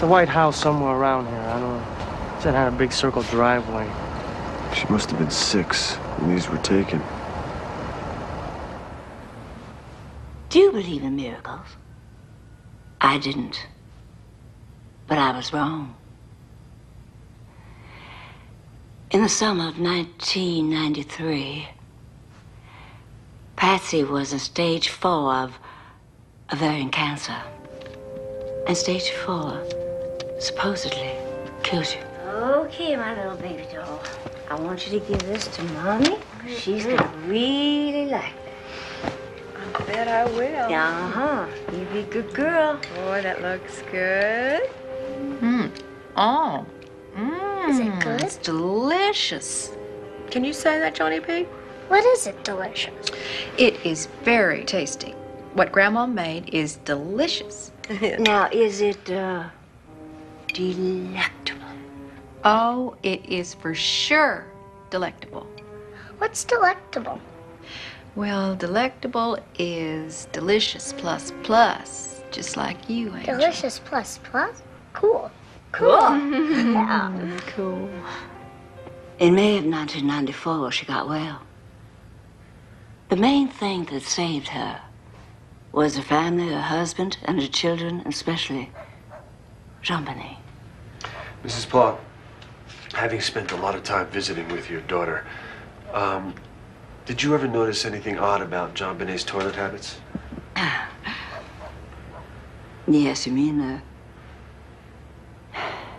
a white house somewhere around here. I don't know. It had a big circle driveway. She must have been 6 when these were taken. Do you believe in miracles? I didn't. But I was wrong. In the summer of 1993, Patsy was in stage 4 of ovarian cancer. And stage 4 supposedly kills you. Okay, my little baby doll. I want you to give this to Mommy. She's gonna really like it. I bet I will. Uh-huh. You be a good girl. Boy, that looks good. Oh. Is it good? It's delicious. Can you say that, Johnny P? What is it delicious? It is very tasty. What Grandma made is delicious. Now, is it, delectable? Oh, it is for sure delectable. What's delectable? Well, delectable is delicious plus plus, just like you, Angel. Delicious plus plus? Cool. Cool. Yeah. Cool. In May of 1994, she got well. The main thing that saved her was her family, her husband, and her children, and especially Jean-Benet. Mrs. Plott, having spent a lot of time visiting with your daughter, did you ever notice anything odd about Jean-Benet's toilet habits? Yes, you mean,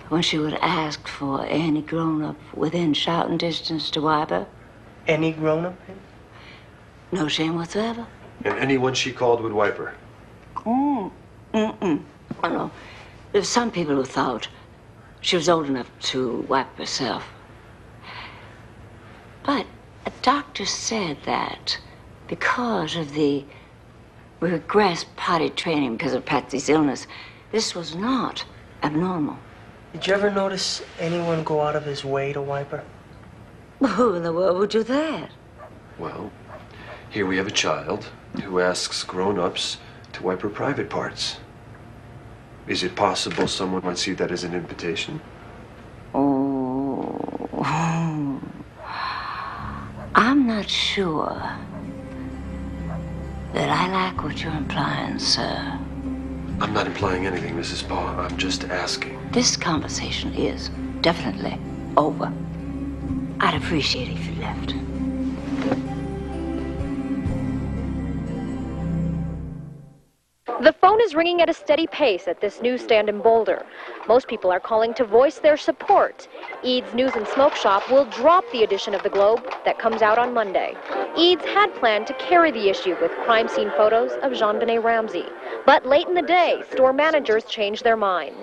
when she would ask for any grown-up within shouting distance to wipe her? Any grown-up? No shame whatsoever. And anyone she called would wipe her? Oh, no. There's some people who thought she was old enough to wipe herself. But a doctor said that because of the regressed potty training because of Patsy's illness, this was not abnormal. Did you ever notice anyone go out of his way to wipe her? Who in the world would do that? Well, here we have a child who asks grown-ups to wipe her private parts. Is it possible someone might see that as an invitation? Oh, I'm not sure that I like what you're implying, sir. I'm not implying anything, Mrs. Paul. I'm just asking. This conversation is definitely over. I'd appreciate it if you left. The phone is ringing at a steady pace at this newsstand in Boulder. Most people are calling to voice their support. Eads News and Smoke Shop will drop the edition of the Globe that comes out on Monday. Eads had planned to carry the issue with crime scene photos of Jean-Benet Ramsey. But late in the day, store managers changed their minds.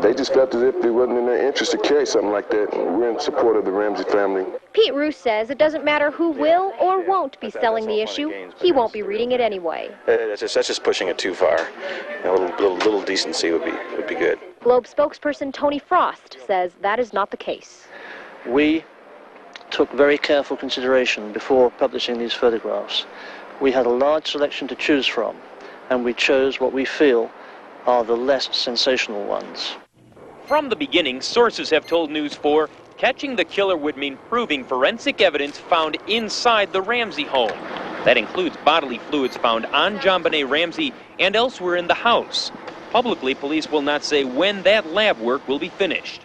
They just felt as if it wasn't in their interest to carry something like that. We're in support of the Ramsey family. Pete Roos says it doesn't matter who will or won't be selling the issue. He won't be reading it anyway. That's just pushing it too far. A little decency would be good. Globe spokesperson Tony Frost says that is not the case. We took very careful consideration before publishing these photographs. We had a large selection to choose from, and we chose what we feel are the less sensational ones. From the beginning, sources have told News 4 catching the killer would mean proving forensic evidence found inside the Ramsey home. That includes bodily fluids found on JonBenet Ramsey and elsewhere in the house. Publicly, police will not say when that lab work will be finished.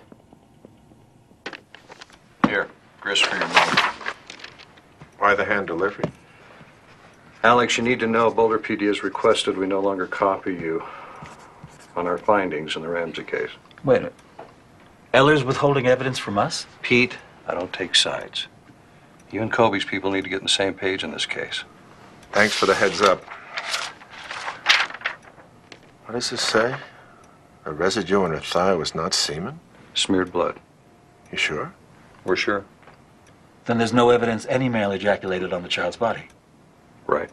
Here, grist for your mother. Why the hand delivery? Alex, you need to know Boulder PD has requested we no longer copy you on our findings in the Ramsey case. Wait a minute. Eller's withholding evidence from us? Pete, I don't take sides. You and Kobe's people need to get on the same page in this case. Thanks for the heads up. What does this say? A residue on her thigh was not semen? Smeared blood. You sure? We're sure. Then there's no evidence any male ejaculated on the child's body. Right.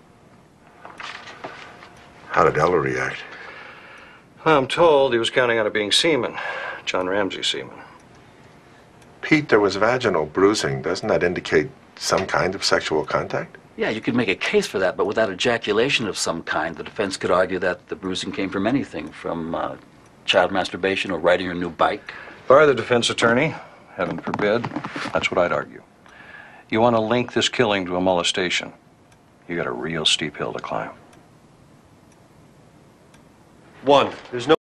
How did Eller react? I'm told he was counting on it being semen. John Ramsey semen. Pete, there was vaginal bruising. Doesn't that indicate some kind of sexual contact? Yeah, you could make a case for that, but without ejaculation of some kind, the defense could argue that the bruising came from anything, from child masturbation or riding her new bike? If I were the defense attorney, heaven forbid, that's what I'd argue. You want to link this killing to a molestation, you got a real steep hill to climb. One, there's no